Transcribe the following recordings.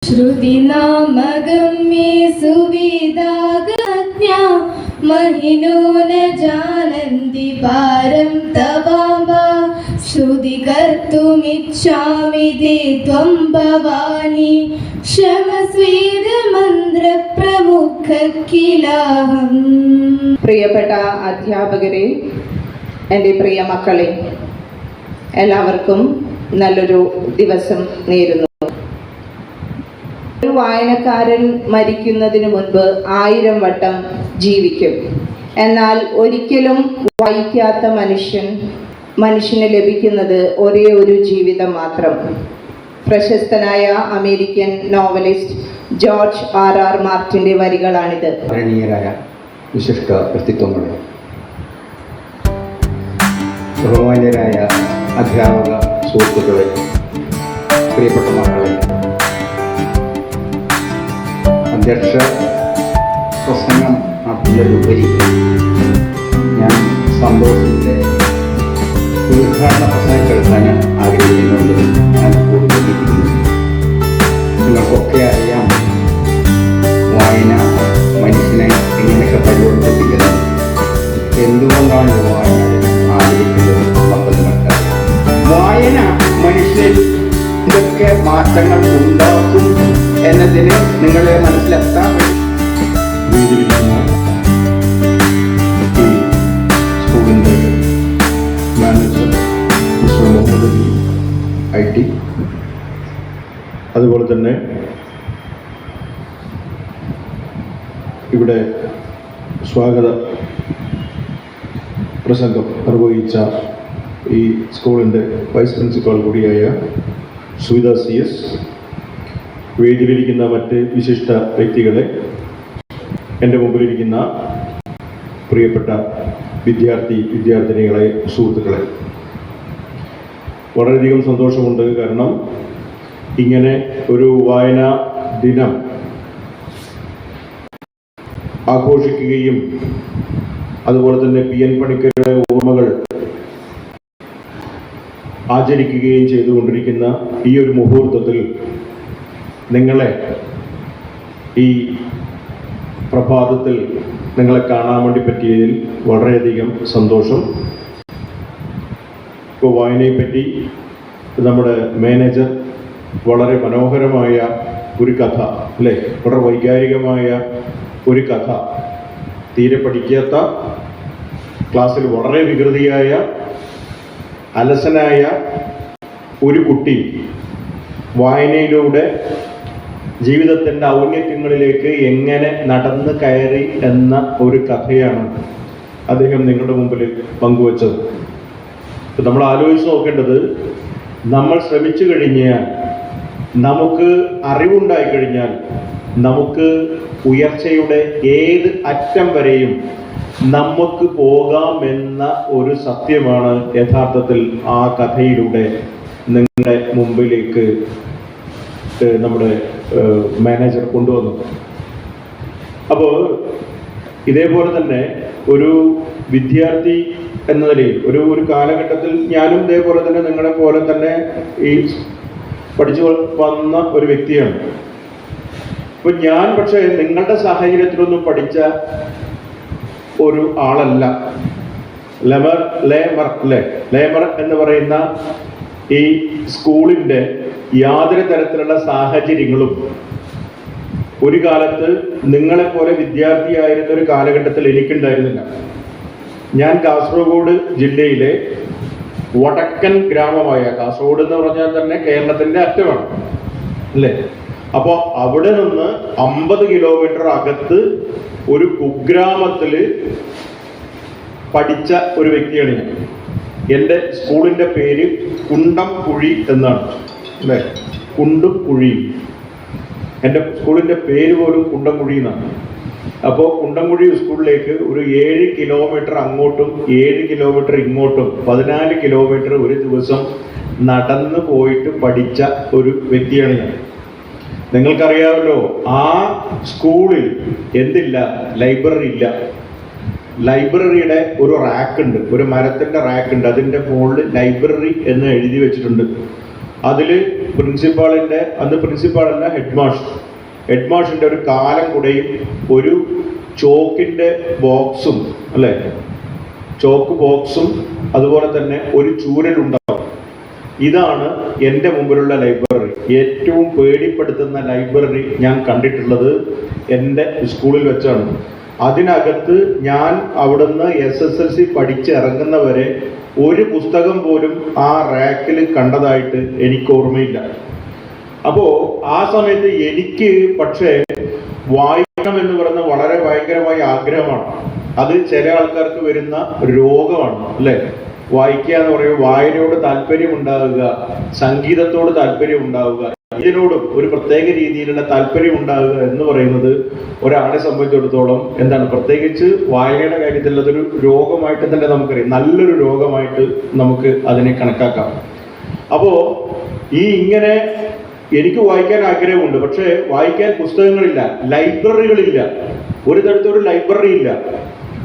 ശ്രുതിനാമഗമ്യേ സുവിദാഗജ്ഞാ महिनो न जानन्ति पारं तवाम्ब श्रुति कर्तुमिच्छामि ते त्वं भवानि क्षमस्वेदमन्त्रप्रमुख किलाहम्. പ്രിയപ്പെട്ട അധ്യാപകരെ, എൻ്റെ പ്രിയ മക്കളെ, എല്ലാവർക്കും നല്ലൊരു ദിവസം നേരുന്നു. ഒരു വായനക്കാരൻ മരിക്കുന്നതിന് മുൻപ് 1000 വട്ടം ജീവിക്കും. എന്നാൽ ഒരിക്കലും വായിക്കാത്ത മനുഷ്യന് ലഭിക്കുന്നത് ഒരേ ഒരു ജീവിതം മാത്രം. പ്രശസ്തനായ അമേരിക്കൻ നോവലിസ്റ്റ് ജോർജ് R.R. മാർട്ടിൻ്റെ വരികളാണിത്. വിശിഷ്ട വ്യക്തിത്വങ്ങളെ, ബഹുമാന്യരായ അധ്യാപക സുഹൃത്തുക്കളെ, പ്രിയപ്പെട്ട മക്കളെ, അധ്യക്ഷ പ്രസംഗം നടത്തുന്നതിലുപരി ഞാൻ സന്തോഷത്തിൻ്റെ ഉദ്ഘാടന പ്രസംഗം കേൾക്കാൻ ആഗ്രഹിക്കുന്നുണ്ട്. ഞാൻ കൂടുതലിരിക്കുന്നു. നിങ്ങൾക്കൊക്കെ അറിയാം, വായന മനുഷ്യനെ എങ്ങനെയൊക്കെ പരിവർത്തിപ്പിക്കുന്നത്, എന്തുകൊണ്ടാണ് വായന ആഗ്രഹിക്കുന്നത് എന്നൊക്കെ നിങ്ങൾക്കറിയാം. വായന മനുഷ്യരിൽ ഇതൊക്കെ മാറ്റങ്ങൾ ഉണ്ടാക്കും എന്നതിന് നിങ്ങളെ മനസ്സിലാക്കാൻ സ്കൂളിൻ്റെ മാനേജർ മിസ്റ്റർ മുഹമ്മദ് IT, അതുപോലെ തന്നെ ഇവിടെ സ്വാഗത പ്രസംഗം നിർവഹിച്ച ഈ സ്കൂളിൻ്റെ വൈസ് പ്രിൻസിപ്പാൾ കൂടിയായ സുവിത CS, വേദിയിലിരിക്കുന്ന മറ്റ് വിശിഷ്ട വ്യക്തികളെ, എൻ്റെ മുമ്പിലിരിക്കുന്ന പ്രിയപ്പെട്ട വിദ്യാർത്ഥിനികളെ, സുഹൃത്തുക്കളെ, വളരെയധികം സന്തോഷമുണ്ട്. കാരണം ഇങ്ങനെ ഒരു വായനാ ദിനം ആഘോഷിക്കുകയും അതുപോലെ തന്നെ PN പണിക്കരുടെ ഓർമ്മകൾ ആചരിക്കുകയും ചെയ്തുകൊണ്ടിരിക്കുന്ന ഈ ഒരു മുഹൂർത്തത്തിൽ നിങ്ങളെ ഈ പ്രഭാതത്തിൽ നിങ്ങളെ കാണാൻ വേണ്ടി പറ്റിയതിൽ വളരെയധികം സന്തോഷം. ഇപ്പോൾ വായനയെപ്പറ്റി നമ്മുടെ മാനേജർ വളരെ മനോഹരമായ ഒരു കഥ, അല്ലേ, വളരെ വൈകാരികമായ ഒരു കഥ, തീരെ പഠിക്കാത്ത, ക്ലാസ്സിൽ വളരെ വികൃതിയായ, അലസനായ ഒരു കുട്ടി വായനയിലൂടെ ജീവിതത്തിൻ്റെ ഔന്നത്യങ്ങളിലേക്ക് എങ്ങനെ നടന്നു കയറി എന്ന ഒരു കഥയാണ് അദ്ദേഹം നിങ്ങളുടെ മുമ്പിൽ പങ്കുവച്ചത്. നമ്മൾ ആലോചിച്ച് നോക്കേണ്ടത്, നമ്മൾ ശ്രമിച്ചു കഴിഞ്ഞാൽ, നമുക്ക് അറിവുണ്ടായിക്കഴിഞ്ഞാൽ, നമുക്ക് ഉയർച്ചയുടെ ഏത് അറ്റം വരെയും നമുക്ക് പോകാമെന്ന ഒരു സത്യമാണ് യഥാർത്ഥത്തിൽ ആ കഥയിലൂടെ നിങ്ങളുടെ മുമ്പിലേക്ക് നമ്മുടെ മാനേജർ കൊണ്ടുവന്നത്. അപ്പോൾ ഇതേപോലെ തന്നെ ഒരു വിദ്യാർത്ഥി എന്ന നിലയിൽ ഒരു കാലഘട്ടത്തിൽ ഞാനും ഇതേപോലെ തന്നെ നിങ്ങളെ പോലെ തന്നെ ഈ പഠിച്ചു വന്ന ഒരു വ്യക്തിയാണ്. അപ്പോൾ ഞാൻ പക്ഷേ നിങ്ങളുടെ സാഹചര്യത്തിലൊന്നും പഠിച്ച ഒരു ആളല്ല. ലേമർ എന്ന് പറയുന്ന ഈ സ്കൂളിൻ്റെ യാതൊരു തരത്തിലുള്ള സാഹചര്യങ്ങളും ഒരു കാലത്ത് നിങ്ങളെപ്പോലെ വിദ്യാർത്ഥിയായിരുന്ന ഒരു കാലഘട്ടത്തിൽ എനിക്കുണ്ടായിരുന്നില്ല. ഞാൻ കാസർഗോഡ് ജില്ലയിലെ വടക്കൻ ഗ്രാമമായ, കാസർഗോഡ് എന്ന് പറഞ്ഞാൽ തന്നെ കേരളത്തിൻ്റെ അറ്റമാണ്, അല്ലേ? അപ്പോൾ അവിടെ നിന്ന് 50 കിലോമീറ്റർ അകത്ത് ഒരു കുഗ്രാമത്തിൽ പഠിച്ച ഒരു വ്യക്തിയാണ് ഞാൻ. എൻ്റെ സ്കൂളിൻ്റെ പേര് കുണ്ടംകുഴി എന്നാണ്, അല്ലേ? കുണ്ടുംകുഴി. എൻ്റെ സ്കൂളിൻ്റെ പേര് പോലും കുണ്ടംകുഴി എന്നാണ്. അപ്പോൾ കുണ്ടംകുഴി സ്കൂളിലേക്ക് ഒരു 7 കിലോമീറ്റർ അങ്ങോട്ടും 7 കിലോമീറ്റർ ഇങ്ങോട്ടും 14 കിലോമീറ്റർ ഒരു ദിവസം നടന്നു പോയിട്ട് പഠിച്ച ഒരു വ്യക്തിയാണ് ഞാൻ. നിങ്ങൾക്കറിയാമല്ലോ, ആ സ്കൂളിൽ എന്തില്ല, ലൈബ്രറി ഇല്ല. ലൈബ്രറിയുടെ ഒരു റാക്കുണ്ട്, ഒരു മരത്തിൻ്റെ റാക്കുണ്ട്. അതിൻ്റെ മുകളിൽ ലൈബ്രറി എന്ന് എഴുതി വെച്ചിട്ടുണ്ട്. അതിൽ അന്ന് പ്രിൻസിപ്പാളല്ല, ഹെഡ് മാഷിൻ്റെ ഒരു കാലം കൂടെയും ഒരു ചോക്കിൻ്റെ ബോക്സും, അല്ലേ, ചോക്ക് ബോക്സും അതുപോലെ തന്നെ ഒരു ചൂരലുണ്ടാവും. ഇതാണ് എൻ്റെ മുമ്പിലുള്ള ലൈബ്രറി. ഏറ്റവും പേടിപ്പെടുത്തുന്ന ലൈബ്രറി ഞാൻ കണ്ടിട്ടുള്ളത് എൻ്റെ സ്കൂളിൽ വെച്ചാണ്. അതിനകത്ത് ഞാൻ അവിടുന്ന് SSLC പഠിച്ച് ഇറങ്ങുന്നവരെ ഒരു പുസ്തകം പോലും ആ റാക്കിൽ കണ്ടതായിട്ട് എനിക്ക് ഓർമ്മയില്ല. അപ്പോൾ ആ സമയത്ത് എനിക്ക് പക്ഷേ വായിക്കണം എന്ന് പറയുന്ന വളരെ ഭയങ്കരമായ ആഗ്രഹമാണ്. അത് ചില ആൾക്കാർക്ക് വരുന്ന രോഗമാണ്, അല്ലേ? വായിക്കുക എന്ന് പറയുമ്പോൾ വായനയോട് താല്പര്യം ഉണ്ടാവുക, സംഗീതത്തോട് താല്പര്യം ഉണ്ടാവുക, ഇതിനോടും ഒരു പ്രത്യേക രീതിയിലുള്ള താല്പര്യം ഉണ്ടാവുക എന്ന് പറയുന്നത് ഒരാളെ സംബന്ധിച്ചിടത്തോളം എന്താണ്, പ്രത്യേകിച്ച് വായനയുടെ കാര്യത്തിൽ അതൊരു രോഗമായിട്ട് തന്നെ നമുക്കറിയാം, നല്ലൊരു രോഗമായിട്ട് നമുക്ക് അതിനെ കണക്കാക്കാം. അപ്പോൾ ഇങ്ങനെ എനിക്ക് വായിക്കാൻ ആഗ്രഹമുണ്ട്, പക്ഷേ വായിക്കാൻ പുസ്തകങ്ങളില്ല, ലൈബ്രറികളില്ല, ഒരു തരത്തിലൊരു ലൈബ്രറി ഇല്ല.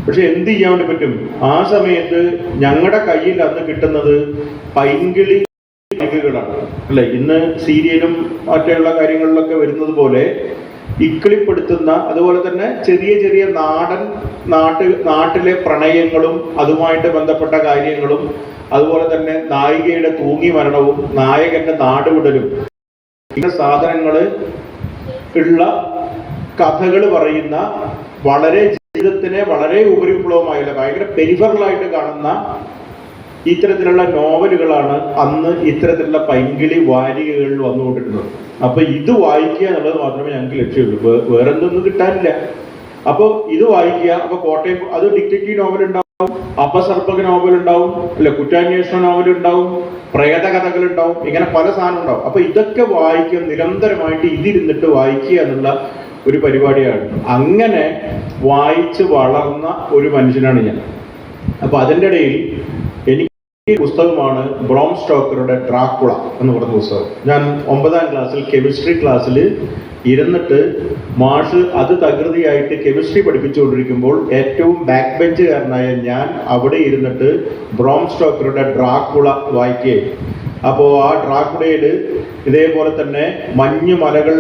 പക്ഷെ എന്ത് ചെയ്യാൻ വേണ്ടി പറ്റും? ആ സമയത്ത് ഞങ്ങളുടെ കയ്യിൽ അന്ന് കിട്ടുന്നത് പൈങ്കിളി ബാഗുകളാണ്, അല്ലെ? ഇന്ന് സീരിയലും മറ്റുള്ള കാര്യങ്ങളിലൊക്കെ വരുന്നത് പോലെ ഇക്കിളിപ്പെടുത്തുന്ന, അതുപോലെ തന്നെ ചെറിയ ചെറിയ നാട്ടിലെ പ്രണയങ്ങളും അതുമായിട്ട് ബന്ധപ്പെട്ട കാര്യങ്ങളും, അതുപോലെ തന്നെ നായികയുടെ തൂങ്ങി മരണവും നായകന്റെ നാടുവിടലും, ഇങ്ങനെ സാധനങ്ങള് ഉള്ള കഥകൾ പറയുന്ന, വളരെ ജീവിതത്തിനെ വളരെ ഉപരിപ്ലവമായില്ല, ഭയങ്കര പെരിഫറലായിട്ട് കാണുന്ന ഇത്തരത്തിലുള്ള നോവലുകളാണ് അന്ന് ഇത്തരത്തിലുള്ള പൈങ്കിളി വാരികകളിൽ വന്നുകൊണ്ടിരുന്നത്. അപ്പൊ ഇത് വായിക്കുക എന്നുള്ളത് മാത്രമേ ഞങ്ങൾക്ക് ലക്ഷ്യമുള്ളൂ, വേറെന്തൊന്നും കിട്ടാനില്ല. അപ്പോൾ ഇത് വായിക്കുക. അപ്പൊ കോട്ടയം അത് ഡിറ്റക്റ്റീവ് നോവൽ ഉണ്ടാവും, അപസർപ്പക നോവൽ ഉണ്ടാവും, അല്ല കുറ്റാന്വേഷണ നോവൽ ഉണ്ടാവും, പ്രേത കഥകൾ ഉണ്ടാവും, ഇങ്ങനെ പല സാധനം ഉണ്ടാവും. അപ്പൊ ഇതൊക്കെ വായിക്കുക, നിരന്തരമായിട്ട് ഇതിരുന്നിട്ട് വായിക്കുക എന്നുള്ള ഒരു പരിപാടിയാണ്. അങ്ങനെ വായിച്ച് വളർന്ന ഒരു മനുഷ്യനാണ് ഞാൻ. അപ്പൊ അതിൻ്റെ ഇടയിൽ എനിക്ക് പുസ്തകമാണ് ബ്രോം സ്റ്റോക്കറുടെ ഡ്രാക്കുള എന്ന് പറഞ്ഞ പുസ്തകം. ഞാൻ 9ാം ക്ലാസ്സിൽ കെമിസ്ട്രി ക്ലാസ്സിൽ ഇരുന്നിട്ട് മാഷ് അത് തകൃതിയായിട്ട് കെമിസ്ട്രി പഠിപ്പിച്ചുകൊണ്ടിരിക്കുമ്പോൾ ഏറ്റവും ബാക്ക് ബെഞ്ചുകാരനായ ഞാൻ അവിടെ ഇരുന്നിട്ട് ബ്രോം സ്റ്റോക്കറുടെ ഡ്രാക്കുള വായിക്കുകയും, അപ്പോൾ ആ ഡ്രാക്കുളയിൽ ഇതേപോലെ തന്നെ മഞ്ഞുമലകൾ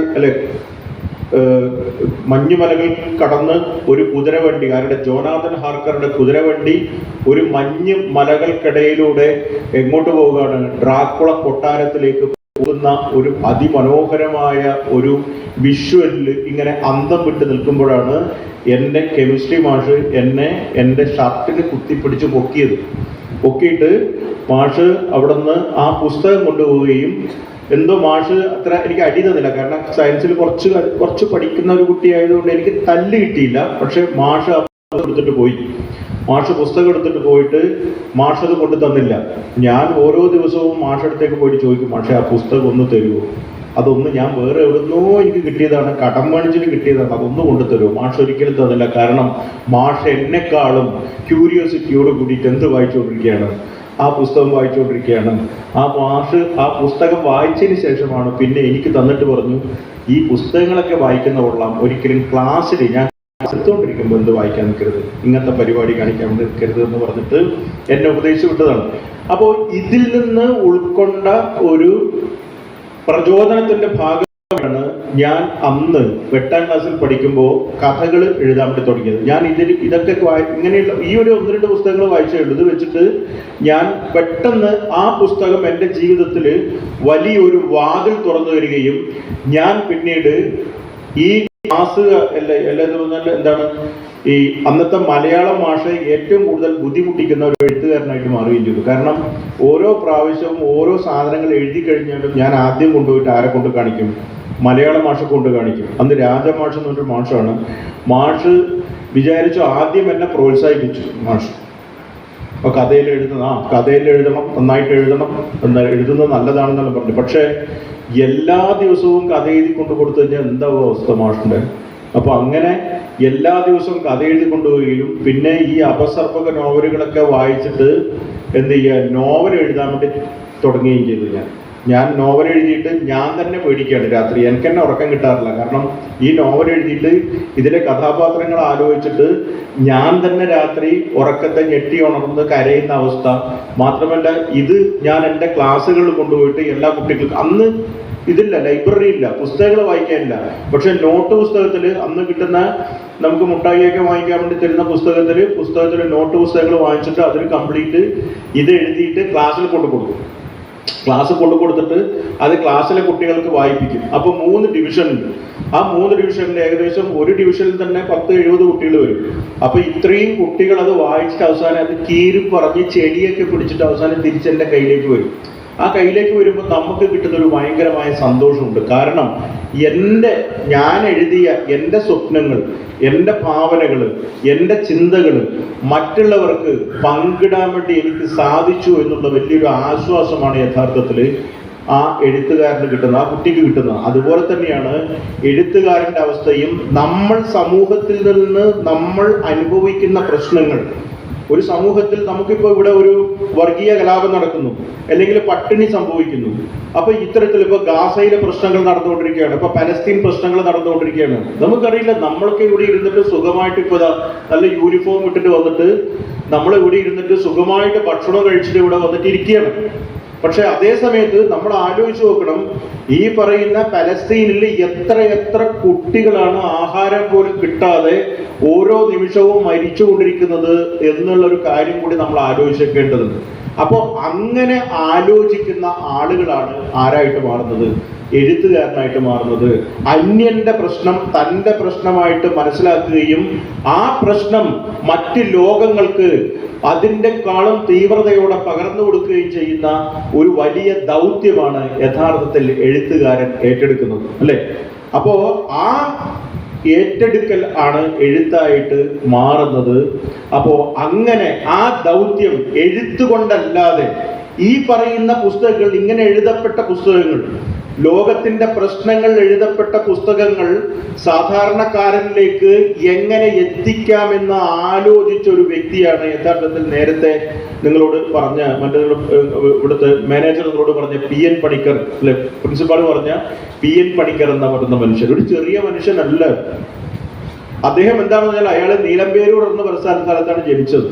കടന്ന് ഒരു കുതിരവണ്ടി, ആരുടെ, ജോനാഥൻ ഹാർക്കറുടെ കുതിരവണ്ടി ഒരു മഞ്ഞ് മലകൾക്കിടയിലൂടെ എങ്ങോട്ട് പോവുകയാണ്? ഡ്രാക്കുള കൊട്ടാരത്തിലേക്ക് പോകുന്ന ഒരു അതിമനോഹരമായ ഒരു വിഷ്വലിൽ ഇങ്ങനെ അന്തം വിട്ട് നിൽക്കുമ്പോഴാണ് എൻ്റെ കെമിസ്ട്രി മാഷ് എന്നെ എൻ്റെ ഷർട്ടിന് കുത്തിപ്പിടിച്ച് പൊക്കിയിട്ട് മാഷ് അവിടെ നിന്ന് ആ പുസ്തകം കൊണ്ടുപോവുകയും, എന്തോ മാഷ് അത്ര എനിക്ക് അടി തന്നില്ല, കാരണം സയൻസിൽ കുറച്ച് പഠിക്കുന്ന ഒരു കുട്ടിയായതുകൊണ്ട് എനിക്ക് തല്ല് കിട്ടിയില്ല. പക്ഷെ മാഷ് എടുത്തിട്ട് പോയി. മാഷ് പുസ്തകം എടുത്തിട്ട് പോയിട്ട് മാഷ് അത് കൊണ്ടു തന്നില്ല. ഞാൻ ഓരോ ദിവസവും മാഷടുത്തേക്ക് പോയിട്ട് ചോദിക്കും, മാഷെ ആ പുസ്തകം ഒന്ന് തരുമോ? അതൊന്ന് ഞാൻ വേറെ എവിടുന്നോ എനിക്ക് കിട്ടിയതാണ്, കടം മേടിച്ചിട്ട് കിട്ടിയതാണ്, അതൊന്നും കൊണ്ടു തരുമോ? മാഷ് ഒരിക്കലും തന്നില്ല. കാരണം മാഷ് എന്നെക്കാളും ക്യൂരിയോസിറ്റിയോട് കൂടിയിട്ട് എന്ത് വായിച്ചുകൊണ്ടിരിക്കുകയാണ്? ആ പുസ്തകം വായിച്ചുകൊണ്ടിരിക്കുകയാണ്. ആ മാഷ് ആ പുസ്തകം വായിച്ചതിന് ശേഷമാണ് പിന്നെ എനിക്ക് തന്നിട്ട് പറഞ്ഞു, ഈ പുസ്തകങ്ങളൊക്കെ വായിക്കുന്ന കൊള്ളാം, ഒരിക്കലും ക്ലാസ്സിൽ ഞാൻ എടുത്തുകൊണ്ടിരിക്കുമ്പോൾ എന്ത് വായിക്കാൻ നിൽക്കരുത്, ഇങ്ങനത്തെ പരിപാടി കാണിക്കാൻ നിൽക്കരുത് എന്ന് പറഞ്ഞിട്ട് എന്നെ ഉപദേശിച്ചു വിട്ടതാണ്. അപ്പോൾ ഇതിൽ നിന്ന് ഉൾക്കൊണ്ട ഒരു പ്രചോദനത്തിന്റെ ഭാഗമാണ് ഞാൻ അന്ന് 8ാം ക്ലാസ്സിൽ പഠിക്കുമ്പോൾ കഥകൾ എഴുതാൻ വേണ്ടി തുടങ്ങിയത്. ഞാൻ ഇതൊക്കെ ഇങ്ങനെയുള്ള ഈ ഒരു 1-2 പുസ്തകങ്ങൾ വായിച്ചേ ഉള്ളൂ. ഇത് വെച്ചിട്ട് ഞാൻ പെട്ടെന്ന് ആ പുസ്തകം എൻ്റെ ജീവിതത്തിൽ വലിയൊരു വാതിൽ തുറന്നു വരികയും, ഞാൻ പിന്നീട് ഈ ക്ലാസ് എന്താണ് ഈ അന്നത്തെ മലയാളം ഭാഷ ഏറ്റവും കൂടുതൽ ബുദ്ധിമുട്ടിക്കുന്ന ഒരു എഴുത്തുകാരനായിട്ട് മാറുകയും ചെയ്തു. കാരണം ഓരോ പ്രാവശ്യവും ഓരോ സാധനങ്ങൾ എഴുതി കഴിഞ്ഞാലും ഞാൻ ആദ്യം കൊണ്ടുപോയിട്ട് ആരെ കൊണ്ട് കാണിക്കും? മലയാള ഭാഷ കൊണ്ട് കാണിക്കും. അന്ന് രാജമാഷ് എന്ന് പറഞ്ഞൊരു മാഷാണ്. മാഷ് വിചാരിച്ചു, ആദ്യം എന്നെ പ്രോത്സാഹിപ്പിച്ചു മാഷ്. അപ്പോൾ കഥയിൽ എഴുതണം, നന്നായിട്ട് എഴുതണം, എഴുതുന്നത് നല്ലതാണെന്നെല്ലാം പറഞ്ഞു. പക്ഷേ എല്ലാ ദിവസവും കഥ എഴുതി കൊണ്ട് കൊടുത്തു കഴിഞ്ഞാൽ എന്താ അവസ്ഥ മാഷിൻ്റെ? അപ്പോൾ അങ്ങനെ എല്ലാ ദിവസവും കഥ എഴുതി കൊണ്ടുപോവുകയും, പിന്നെ ഈ അപസർപ്പക നോവലുകളൊക്കെ വായിച്ചിട്ട് എന്ത് ചെയ്യുക, നോവൽ എഴുതാൻ വേണ്ടി തുടങ്ങുകയും ചെയ്തു ഞാൻ. ഞാൻ നോവൽ എഴുതിയിട്ട് ഞാൻ തന്നെ പേടിക്കുകയാണ് രാത്രി. എനിക്ക് തന്നെ ഉറക്കം കിട്ടാറില്ല. കാരണം ഈ നോവൽ എഴുതിയിട്ട് ഇതിലെ കഥാപാത്രങ്ങൾ ആലോചിച്ചിട്ട് ഞാൻ തന്നെ രാത്രി ഉറക്കത്തെ ഞെട്ടി ഉണർന്ന് കരയുന്ന അവസ്ഥ. മാത്രമല്ല ഇത് ഞാൻ എൻ്റെ ക്ലാസ്സുകളിൽ കൊണ്ടുപോയിട്ട് എല്ലാ കുട്ടികൾക്കും, അന്ന് ഇതില്ല, ലൈബ്രറി ഇല്ല, പുസ്തകങ്ങൾ വായിക്കാനില്ല. പക്ഷെ നോട്ട് പുസ്തകത്തിൽ അന്ന് കിട്ടുന്ന, നമുക്ക് മുട്ടായിയൊക്കെ വാങ്ങിക്കാൻ വേണ്ടി തരുന്ന പുസ്തകത്തിൽ നോട്ട് പുസ്തകങ്ങൾ വാങ്ങിച്ചിട്ട് അതിൽ കംപ്ലീറ്റ് ഇത് എഴുതിയിട്ട് ക്ലാസ്സിൽ കൊടുക്കും. ക്ലാസ് കൊടുത്തിട്ട് അത് ക്ലാസ്സിലെ കുട്ടികൾക്ക് വായിപ്പിക്കും. അപ്പോൾ 3 ഡിവിഷൻ ഉണ്ട്. ആ 3 ഡിവിഷനിൽ ഏകദേശം ഒരു ഡിവിഷനിൽ തന്നെ 10-70 കുട്ടികൾ വരും. അപ്പോൾ ഇത്രയും കുട്ടികൾ അത് വായിച്ചിട്ട് അവസാനം അത് കീറി പറഞ്ഞ് ചെടിയൊക്കെ പിടിച്ചിട്ട് അവസാനം തിരിച്ചെൻ്റെ കയ്യിലേക്ക് വരും. ആ കയ്യിലേക്ക് വരുമ്പോൾ നമുക്ക് കിട്ടുന്ന ഒരു ഭയങ്കരമായ സന്തോഷമുണ്ട്. കാരണം ഞാൻ എഴുതിയ എൻ്റെ സ്വപ്നങ്ങൾ, എൻ്റെ ഭാവനകൾ, എൻ്റെ ചിന്തകൾ മറ്റുള്ളവർക്ക് പങ്കിടാൻ വേണ്ടി എനിക്ക് സാധിച്ചു എന്നുള്ള വലിയൊരു ആശ്വാസമാണ് യഥാർത്ഥത്തിൽ ആ എഴുത്തുകാരന് കിട്ടുന്നത്, ആ കുട്ടിക്ക് കിട്ടുന്നത്. അതുപോലെ തന്നെയാണ് എഴുത്തുകാരൻ്റെ അവസ്ഥയും. നമ്മൾ സമൂഹത്തിൽ നിന്ന് നമ്മൾ അനുഭവിക്കുന്ന പ്രശ്നങ്ങൾ, ഒരു സമൂഹത്തിൽ നമുക്കിപ്പോൾ ഇവിടെ ഒരു വർഗീയ കലാപം നടക്കുന്നു, അല്ലെങ്കിൽ പട്ടിണി സംഭവിക്കുന്നു. അപ്പൊ ഇത്തരത്തിൽ ഇപ്പൊ ഗാസയിലെ പ്രശ്നങ്ങൾ നടന്നുകൊണ്ടിരിക്കുകയാണ്, ഇപ്പൊ പലസ്തീൻ പ്രശ്നങ്ങൾ നടന്നുകൊണ്ടിരിക്കുകയാണ്. നമുക്കറിയില്ല, നമ്മൾക്ക് ഇവിടെ ഇരുന്നിട്ട് സുഖമായിട്ട് ഇപ്പൊ നല്ല യൂണിഫോം ഇട്ടിട്ട് വന്നിട്ട് നമ്മൾ ഇവിടെ ഇരുന്നിട്ട് സുഖമായിട്ട് ഭക്ഷണം കഴിച്ചിട്ട് ഇവിടെ വന്നിട്ട് ഇരിക്കുകയാണ്. പക്ഷെ അതേ സമയത്ത് നമ്മൾ ആലോചിച്ച് നോക്കണം, ഈ പറയുന്ന പലസ്തീനിൽ എത്ര കുട്ടികളാണ് ആഹാരം പോലും കിട്ടാതെ ഓരോ നിമിഷവും മരിച്ചുകൊണ്ടിരിക്കുന്നത് എന്നുള്ളൊരു കാര്യം കൂടി നമ്മൾ ആലോചിക്കേണ്ടതുണ്ട്. അപ്പോൾ അങ്ങനെ ആലോചിക്കുന്ന ആളുകളാണ് ആരായിട്ട് മാറുന്നത്? എഴുത്തുകാരനായിട്ട് മാറുന്നത്. അന്യന്റെ പ്രശ്നം തൻ്റെ പ്രശ്നമായിട്ട് മനസ്സിലാക്കുകയും ആ പ്രശ്നം മറ്റ് ലോകങ്ങൾക്ക് അതിൻ്റെക്കാളും തീവ്രതയോടെ പകർന്നു കൊടുക്കുകയും ചെയ്യുന്ന ഒരു വലിയ ദൗത്യമാണ് യഥാർത്ഥത്തിൽ എഴുത്തുകാരൻ ഏറ്റെടുക്കുന്നത്, അല്ലേ? അപ്പോ ആ ഏറ്റെടുക്കൽ ആണ് എഴുത്തായിട്ട് മാറുന്നത്. അപ്പോ അങ്ങനെ ആ ദൗത്യം എഴുത്തുകൊണ്ടല്ലാതെ ഈ പറയുന്ന പുസ്തകങ്ങൾ, ഇങ്ങനെ എഴുതപ്പെട്ട പുസ്തകങ്ങൾ, ലോകത്തിന്റെ പ്രശ്നങ്ങൾ എഴുതപ്പെട്ട പുസ്തകങ്ങൾ സാധാരണക്കാരനിലേക്ക് എങ്ങനെ എത്തിക്കാമെന്ന് ആലോചിച്ച ഒരു വ്യക്തിയാണ് യഥാർത്ഥത്തിൽ നേരത്തെ നിങ്ങളോട് പറഞ്ഞ ഇവിടുത്തെ മാനേജർ നിങ്ങളോട് പറഞ്ഞ PN പണിക്കർ, അല്ലെ? പ്രിൻസിപ്പാൾ പറഞ്ഞ PN പണിക്കർ എന്ന് പറയുന്ന മനുഷ്യൻ ഒരു ചെറിയ മനുഷ്യനല്ല. അദ്ദേഹം എന്താണെന്ന് പറഞ്ഞാൽ അയാൾ നീലമ്പേരൂർ എന്ന ഒരു സ്ഥലത്താണ് ജനിച്ചത്.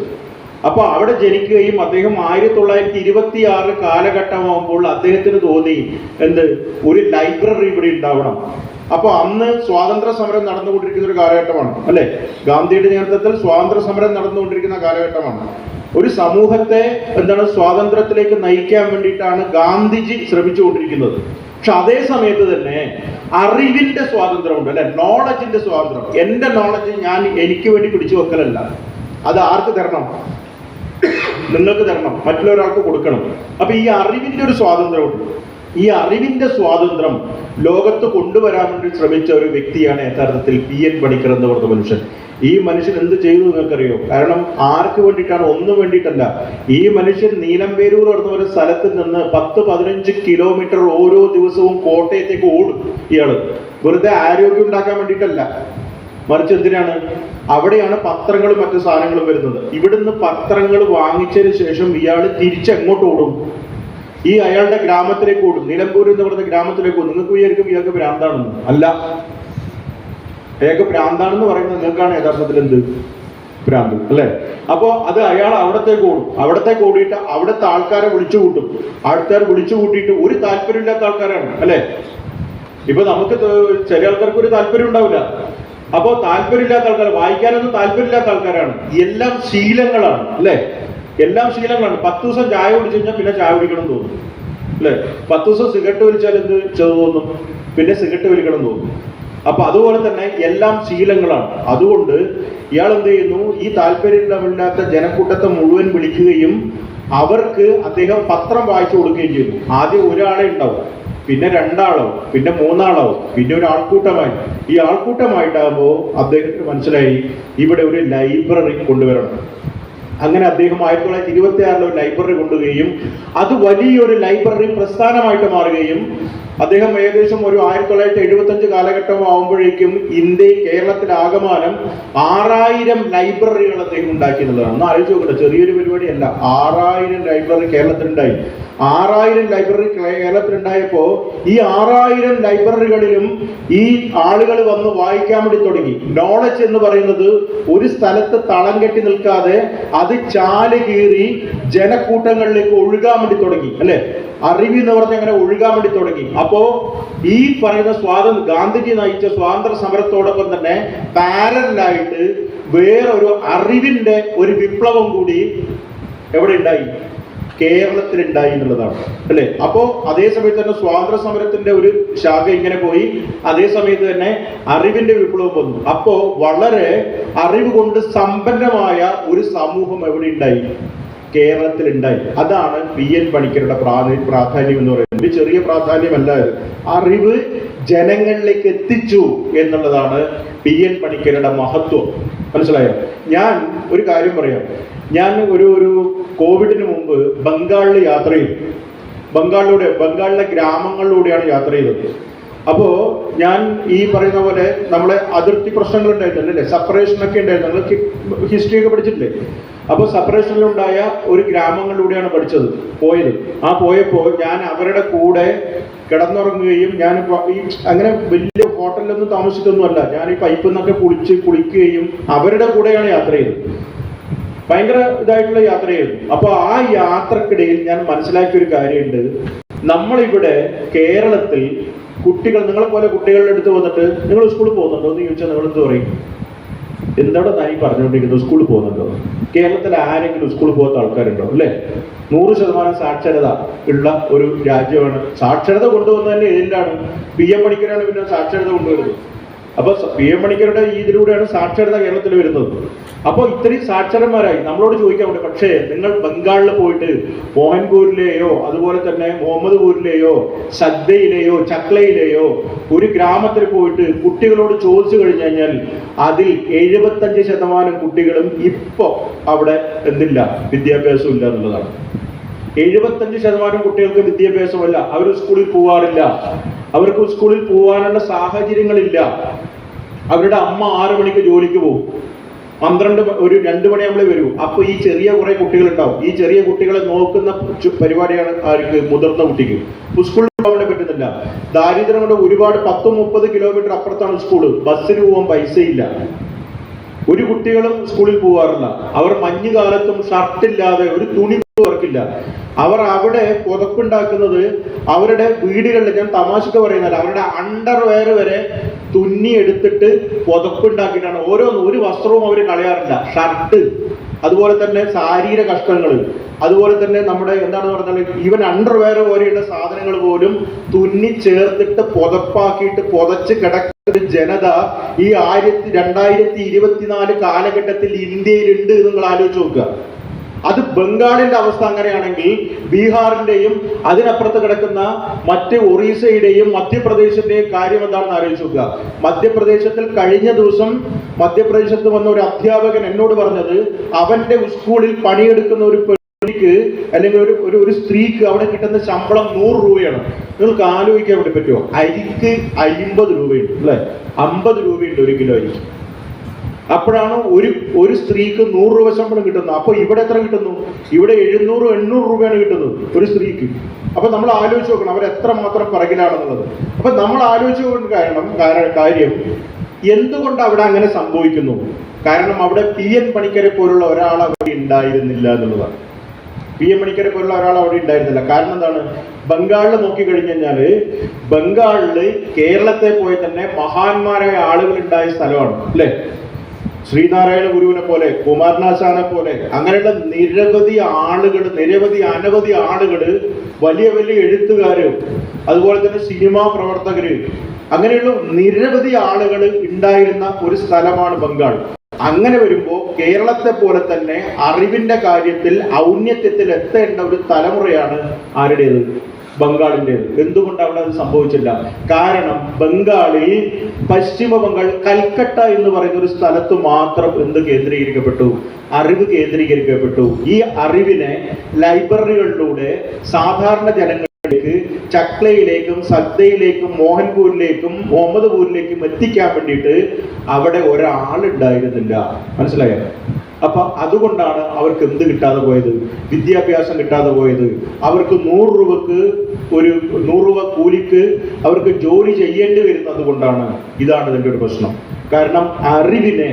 അപ്പൊ അവിടെ ജനിക്കുകയും അദ്ദേഹം 1926 കാലഘട്ടമാകുമ്പോൾ അദ്ദേഹത്തിന് തോന്നി ഒരു ലൈബ്രറി ഇവിടെ ഉണ്ടാവണം. അപ്പൊ അന്ന് സ്വാതന്ത്ര്യ സമരം നടന്നുകൊണ്ടിരിക്കുന്ന ഒരു കാലഘട്ടമാണ്, അല്ലെ? ഗാന്ധിയുടെ നേതൃത്വത്തിൽ സ്വാതന്ത്ര്യ സമരം നടന്നുകൊണ്ടിരിക്കുന്ന കാലഘട്ടമാണ്. ഒരു സമൂഹത്തെ സ്വാതന്ത്ര്യത്തിലേക്ക് നയിക്കാൻ വേണ്ടിയിട്ടാണ് ഗാന്ധിജി ശ്രമിച്ചുകൊണ്ടിരിക്കുന്നത്. പക്ഷെ അതേ സമയത്ത് തന്നെ അറിവിന്റെ സ്വാതന്ത്ര്യമുണ്ട്, അല്ലെ? നോളജിന്റെ സ്വാതന്ത്ര്യം. എന്റെ നോളജ് എനിക്ക് വേണ്ടി പിടിച്ചു വെക്കലല്ല, അത് ആർക്ക് തരണം? നിങ്ങൾക്ക് തരണം, മറ്റുള്ളൊരാൾക്ക് കൊടുക്കണം. അപ്പൊ ഈ അറിവിന്റെ ഒരു സ്വാതന്ത്ര്യമുണ്ട്. ഈ അറിവിന്റെ സ്വാതന്ത്ര്യം ലോകത്ത് കൊണ്ടുവരാൻ വേണ്ടി ശ്രമിച്ച ഒരു വ്യക്തിയാണ് യഥാർത്ഥത്തിൽ PN പണിക്കർ എന്ന് പറഞ്ഞ മനുഷ്യൻ. ഈ മനുഷ്യൻ എന്ത് ചെയ്തു നിങ്ങൾക്കറിയോ? കാരണം ആർക്ക് വേണ്ടിയിട്ടാണ്? ഒന്നും വേണ്ടിയിട്ടല്ല. ഈ മനുഷ്യൻ നീലമ്പേരൂർ എന്ന ഒരു സ്ഥലത്ത് നിന്ന് 10-15 കിലോമീറ്റർ ഓരോ ദിവസവും കോട്ടയത്തേക്ക് ഓടും. ഇയാള് വെറുതെ ആരോഗ്യം ഉണ്ടാക്കാൻ വേണ്ടിയിട്ടല്ല, മറിച്ച് എന്തിനാണ്? അവിടെയാണ് പത്രങ്ങളും മറ്റു സാധനങ്ങളും വരുന്നത്. ഇവിടുന്ന് പത്രങ്ങൾ വാങ്ങിച്ചതിന് ശേഷം ഇയാൾ തിരിച്ചെങ്ങോട്ട് ഓടും? ഈ അയാളുടെ ഗ്രാമത്തിലേക്ക് ഓടും. നിലമ്പൂർ എന്ന് പറയുന്ന ഗ്രാമത്തിലേക്ക് ഓടും. നിങ്ങൾക്ക് വിചാരിക്കും ഇയാൾക്ക് ഭ്രാന്താണെന്ന്. അല്ല, അയാൾക്ക് ഭ്രാന്താണെന്ന് പറയുന്നത് നിങ്ങൾക്കാണ് യഥാർത്ഥത്തിൽ ഭ്രാന്ത്, അല്ലെ? അപ്പോ അത് അയാൾ അവിടത്തേക്ക് ഓടും. അവിടത്തേക്ക് ഓടിയിട്ട് അവിടുത്തെ ആൾക്കാരെ വിളിച്ചു കൂട്ടും. ആൾക്കാർ വിളിച്ചു കൂട്ടിയിട്ട് ഒരു താല്പര്യമില്ലാത്ത ആൾക്കാരാണ്, അല്ലെ? ഇപ്പൊ നമുക്ക് ചില ആൾക്കാർക്ക് ഒരു താല്പര്യം ഉണ്ടാവില്ല. അപ്പോൾ താല്പര്യമില്ലാത്ത ആൾക്കാർ, വായിക്കാനൊന്നും താല്പര്യമില്ലാത്ത ആൾക്കാരാണ്. എല്ലാം ശീലങ്ങളാണ്, അല്ലെ? എല്ലാം ശീലങ്ങളാണ്. 10 ദിവസം ചായ കുടിച്ചു കഴിഞ്ഞാൽ പിന്നെ ചായ കുടിക്കണം തോന്നും, അല്ലെ? 10 ദിവസം സിഗരറ്റ് വലിച്ചാൽ എന്ത് തോന്നും? പിന്നെ സിഗരറ്റ് വലിക്കണം തോന്നും. അപ്പൊ അതുപോലെ തന്നെ എല്ലാം ശീലങ്ങളാണ്. അതുകൊണ്ട് ഇയാൾ എന്ത് ചെയ്യുന്നു? ഈ താല്പര്യമില്ലാത്ത ജനക്കൂട്ടത്തെ മുഴുവൻ വിളിക്കുകയും അവർക്ക് അദ്ദേഹം പത്രം വായിച്ചു കൊടുക്കുകയും ചെയ്യുന്നു. ആദ്യം ഒരാളെ ഉണ്ടാവും, പിന്നെ 2 ആളാവും, പിന്നെ 3 ആളാവും, പിന്നെ ഒരു ആൾക്കൂട്ടമായി. ഈ ആൾക്കൂട്ടമായിട്ടാകുമ്പോൾ അദ്ദേഹത്തിന് മനസ്സിലായി ഇവിടെ ഒരു ലൈബ്രറി കൊണ്ടുവരണം. അങ്ങനെ അദ്ദേഹം 1926 ഒരു ലൈബ്രറി കൊണ്ടുവരികയും അത് വലിയൊരു ലൈബ്രറി പ്രസ്ഥാനമായിട്ട് മാറുകയും അദ്ദേഹം ഏകദേശം ഒരു 1975 കാലഘട്ടം ആകുമ്പോഴേക്കും കേരളത്തിൽ ആകമാനം 6000 ലൈബ്രറികൾ അദ്ദേഹം ഉണ്ടാക്കി എന്നുള്ളതാണ്. ഒന്ന് ആലോചിച്ച് നോക്കട്ടെ, ചെറിയൊരു പരിപാടിയല്ല. 6000 ലൈബ്രറി കേരളത്തിലുണ്ടായി. 6000 ലൈബ്രറി കേരളത്തിലുണ്ടായപ്പോൾ ഈ 6000 ലൈബ്രറികളിലും ഈ ആളുകൾ വന്ന് വായിക്കാൻ വേണ്ടി തുടങ്ങി. നോളജ് എന്ന് പറയുന്നത് ഒരു സ്ഥലത്ത് തളം കെട്ടി നിൽക്കാതെ അത് ചാല് കീറി ജനക്കൂട്ടങ്ങളിലേക്ക് ഒഴുകാൻ വേണ്ടി തുടങ്ങി, അല്ലെ? അറിവ് എന്ന് പറഞ്ഞ അങ്ങനെ ഒഴുകാൻ വേണ്ടി തുടങ്ങി. അപ്പോ ഈ പറയുന്ന ഗാന്ധിജി നയിച്ച സ്വാതന്ത്ര്യ സമരത്തോടൊപ്പം തന്നെ പാരലായിട്ട് വേറൊരു അറിവിന്റെ ഒരു വിപ്ലവം കൂടി എവിടെ ഉണ്ടായി? കേരളത്തിലുണ്ടായി എന്നുള്ളതാണ്, അല്ലെ? അപ്പോ അതേ സമയത്ത് തന്നെ സ്വാതന്ത്ര്യ സമരത്തിന്റെ ഒരു ശാഖ ഇങ്ങനെ പോയി, അതേ സമയത്ത് തന്നെ അറിവിന്റെ വിപ്ലവം വന്നു. അപ്പോ വളരെ അറിവ് കൊണ്ട് സമ്പന്നമായ ഒരു സമൂഹം എവിടെ ഉണ്ടായി? കേരളത്തിലുണ്ടായി. അതാണ് PN പണിക്കരുടെ പ്രാധാന്യം എന്ന് പറയുന്നത്. ചെറിയ പ്രാധാന്യമല്ല, അറിവ് ജനങ്ങളിലേക്ക് എത്തിച്ചു എന്നുള്ളതാണ് PN പണിക്കരുടെ മഹത്വം. മനസ്സിലായോ? ഞാൻ ഒരു കാര്യം പറയാം. ഞാൻ ഒരു കോവിഡിന് മുമ്പ് ബംഗാളിൽ യാത്ര ചെയ്തു. ബംഗാളിലെ ഗ്രാമങ്ങളിലൂടെയാണ് യാത്ര ചെയ്തത്. അപ്പോ ഞാൻ ഈ പറയുന്ന പോലെ നമ്മളെ അതിർത്തി പ്രശ്നങ്ങൾ ഉണ്ടായിട്ടല്ലേ, സെപ്പറേഷൻ ഒക്കെ ഉണ്ടായിരുന്നു. നമ്മൾ ഹിസ്റ്ററി ഒക്കെ പഠിച്ചിട്ടില്ലേ? അപ്പോൾ സെപ്പറേഷനിലുണ്ടായ ഒരു ഗ്രാമങ്ങളിലൂടെയാണ് പോയത്. പോയപ്പോൾ ഞാൻ അവരുടെ കൂടെ കിടന്നുറങ്ങുകയും ഞാൻ അങ്ങനെ വലിയ ഹോട്ടലിലൊന്നും താമസിച്ചിട്ടൊന്നുമല്ല. ഞാൻ ഈ പൈപ്പിൽ നിന്നൊക്കെ കുളിക്കുകയും അവരുടെ കൂടെയാണ് യാത്ര ചെയ്തത്. ഭയങ്കര ഇതായിട്ടുള്ള യാത്രയായിരുന്നു. അപ്പൊ ആ യാത്രക്കിടയിൽ ഞാൻ മനസ്സിലാക്കിയ ഒരു കാര്യമുണ്ട്. നമ്മളിവിടെ കേരളത്തിൽ കുട്ടികൾ, നിങ്ങളെ പോലെ കുട്ടികളുടെ അടുത്ത് വന്നിട്ട് നിങ്ങൾ സ്കൂളിൽ പോകുന്നുണ്ടോ എന്ന് ചോദിച്ചാൽ നിങ്ങൾ എന്ത് പറയും? എന്താണ് ഞാൻ പറഞ്ഞുകൊണ്ടിരിക്കുന്നത്? സ്കൂളിൽ പോകുന്നുണ്ടോ? കേരളത്തിൽ ആരെങ്കിലും സ്കൂളിൽ പോകാത്ത ആൾക്കാരുണ്ടോ? അല്ലേ? 100% സാക്ഷരത ഉള്ള ഒരു രാജ്യമാണ്. സാക്ഷരത കൊണ്ടുവന്നതന്നെ ഇതിലാണ്. PM പണിക്കരാണ് പിന്നെ സാക്ഷരത കൊണ്ടുവരുന്നത്. അപ്പൊ PM പണിക്കരുടെ ഇതിലൂടെയാണ് സാക്ഷരത കേരളത്തിൽ വരുന്നത്. അപ്പോൾ ഇത്രയും സാക്ഷരന്മാരായി നമ്മളോട് ചോദിക്കാൻ പറ്റും, പക്ഷേ നിങ്ങൾ ബംഗാളിൽ പോയിട്ട് മോഹൻപൂരിലെയോ അതുപോലെ തന്നെ മുഹമ്മദ്പൂരിലെയോ സദ്ദയിലെയോ ചക്ലയിലെയോ ഒരു ഗ്രാമത്തിൽ പോയിട്ട് കുട്ടികളോട് ചോദിച്ചു കഴിഞ്ഞു കഴിഞ്ഞാൽ അതിൽ 75% കുട്ടികളും ഇപ്പൊ അവിടെ എന്തില്ല, വിദ്യാഭ്യാസം ഇല്ല എന്നുള്ളതാണ്. 75% കുട്ടികൾക്ക് വിദ്യാഭ്യാസമല്ല. അവർ സ്കൂളിൽ പോവാറില്ല. അവർക്ക് സ്കൂളിൽ പോകാനുള്ള സാഹചര്യങ്ങളില്ല. അവരുടെ അമ്മ 6 മണിക്ക് ജോലിക്ക് പോകും, 2 മണിയാകുമ്പോഴേ വരൂ. അപ്പൊ ഈ ചെറിയ കുറെ കുട്ടികളുണ്ടാവും. ഈ ചെറിയ കുട്ടികളെ നോക്കുന്ന പരിപാടിയാണ് ആർക്ക്? മുതിർന്ന കുട്ടിക്ക്. സ്കൂളിൽ പോകാൻ പറ്റുന്നില്ല. ദാരിദ്ര്യം കൊണ്ട് ഒരുപാട് 10-30 കിലോമീറ്റർ അപ്പുറത്താണ് സ്കൂള്. ബസ്സിന് പോകാൻ പൈസയില്ല. ഒരു കുട്ടികളും സ്കൂളിൽ പോകാറില്ല. അവർ മഞ്ഞുകാലത്തും ഷർട്ടില്ലാതെ ഒരു തുണി അവർക്കില്ല. അവർ അവിടെ പുതപ്പുണ്ടാക്കുന്നത് അവരുടെ വീടുകളിൽ, ഞാൻ തമാശക്ക് പറയുന്നില്ല, അവരുടെ അണ്ടർവെയർ വരെ തുന്നി എടുത്തിട്ട് പുതപ്പുണ്ടാക്കിയിട്ടാണ്. ഒരു വസ്ത്രവും അവർ കളയാറില്ല. ഷർട്ട്, അതുപോലെ തന്നെ ശാരീര കഷ്ടങ്ങൾ, അതുപോലെ തന്നെ നമ്മുടെ എന്താണെന്ന് പറഞ്ഞാൽ ഈവൻ അണ്ടർവെയർ പോലെയുള്ള സാധനങ്ങൾ പോലും തുന്നി ചേർത്തിട്ട് പുതപ്പാക്കിയിട്ട് പുതച്ച് കിടക്കുന്ന ജനത ഈ 2024 കാലഘട്ടത്തിൽ ഇന്ത്യയിലുണ്ട്. നിങ്ങൾ ആലോചിച്ച് നോക്കുക. അത് ബംഗാളിന്റെ അവസ്ഥ അങ്ങനെയാണെങ്കിൽ ബീഹാറിന്റെയും അതിനപ്പുറത്ത് കിടക്കുന്ന മറ്റ് ഒറീസയുടെയും മധ്യപ്രദേശിന്റെയും കാര്യം എന്താണെന്ന് ആലോചിച്ച് നോക്കുക. മധ്യപ്രദേശത്തിൽ കഴിഞ്ഞ ദിവസം മധ്യപ്രദേശത്ത് വന്ന ഒരു അധ്യാപകൻ എന്നോട് പറഞ്ഞത്, അവന്റെ സ്കൂളിൽ പണിയെടുക്കുന്ന ഒരു പെണ്ണിക്ക് അല്ലെങ്കിൽ ഒരു സ്ത്രീക്ക് അവിടെ കിട്ടുന്ന ശമ്പളം 100 രൂപയാണ്. നിങ്ങൾക്ക് ആലോചിക്കാൻ വേണ്ടി പറ്റുമോ? അരിക്ക് 50 രൂപയുണ്ട്, അല്ലെ? 50 രൂപയുണ്ട് 1 കിലോ അരിക്ക്. അപ്പോഴാണ് ഒരു സ്ത്രീക്ക് 100 രൂപ ശമ്പളം കിട്ടുന്നത്. അപ്പൊ ഇവിടെ എത്ര കിട്ടുന്നു? ഇവിടെ 700-800 രൂപയാണ് കിട്ടുന്നത് ഒരു സ്ത്രീക്ക്. അപ്പൊ നമ്മൾ ആലോചിച്ച് നോക്കണം അവർ എത്രമാത്രം പിറകിലാണെന്നുള്ളത്. അപ്പൊ നമ്മൾ ആലോചിച്ചുകൊണ്ട് കാര്യം എന്തുകൊണ്ട് അവിടെ അങ്ങനെ സംഭവിക്കുന്നു? കാരണം അവിടെ PN പണിക്കരെ പോലുള്ള ഒരാൾ അവിടെ ഉണ്ടായിരുന്നില്ല എന്നുള്ളതാണ്. PM പണിക്കരെ പോലുള്ള ഒരാൾ അവിടെ ഉണ്ടായിരുന്നില്ല. കാരണം എന്താണ്? ബംഗാളിൽ നോക്കിക്കഴിഞ്ഞു കഴിഞ്ഞാല് ബംഗാളില് കേരളത്തെ പോലെ തന്നെ മഹാന്മാരായ ആളുകൾ ഉണ്ടായ സ്ഥലമാണ്, അല്ലെ? ശ്രീനാരായണ ഗുരുവിനെ പോലെ, കുമാരനാശാനെ പോലെ, അങ്ങനെയുള്ള അനവധി ആളുകൾ, വലിയ വലിയ എഴുത്തുകാര്, അതുപോലെ തന്നെ സിനിമാ പ്രവർത്തകര്, അങ്ങനെയുള്ള നിരവധി ആളുകൾ ഉണ്ടായിരുന്ന ഒരു സ്ഥലമാണ് ബംഗാൾ. അങ്ങനെ വരുമ്പോൾ കേരളത്തെ പോലെ തന്നെ അറിവിന്റെ കാര്യത്തിൽ ഔന്നത്യത്തിൽ എത്തേണ്ട ഒരു തലമുറയാണ് ആരുടേത്? ബംഗാളിൻ്റെത്. എന്തുകൊണ്ട് അവിടെ അത് സംഭവിച്ചില്ല? കാരണം ബംഗാളിൽ പശ്ചിമ ബംഗാൾ കൽക്കട്ട എന്ന് പറയുന്ന ഒരു സ്ഥലത്ത് മാത്രം എന്ത് കേന്ദ്രീകരിക്കപ്പെട്ടു? അറിവ് കേന്ദ്രീകരിക്കപ്പെട്ടു. ഈ അറിവിനെ ലൈബ്രറികളിലൂടെ സാധാരണ ജനങ്ങളിലേക്ക്, ചക്ലയിലേക്കും സദ്യയിലേക്കും മോഹൻപൂരിലേക്കും മുഹമ്മദ്പൂരിലേക്കും എത്തിക്കാൻ വേണ്ടിയിട്ട് അവിടെ ഒരാളുണ്ടായിരുന്നില്ല. മനസ്സിലായോ? അപ്പൊ അതുകൊണ്ടാണ് അവർക്ക് എന്ത് കിട്ടാതെ പോയത്? വിദ്യാഭ്യാസം കിട്ടാതെ പോയത്. അവർക്ക് 100 രൂപക്ക് ഒരു 100 രൂപ കൂലിക്ക് അവർക്ക് ജോലി ചെയ്യേണ്ടി വരുന്നത് കൊണ്ടാണ്. ഇതാണ് ഇതിൻ്റെ ഒരു പ്രശ്നം. കാരണം അറിവിനെ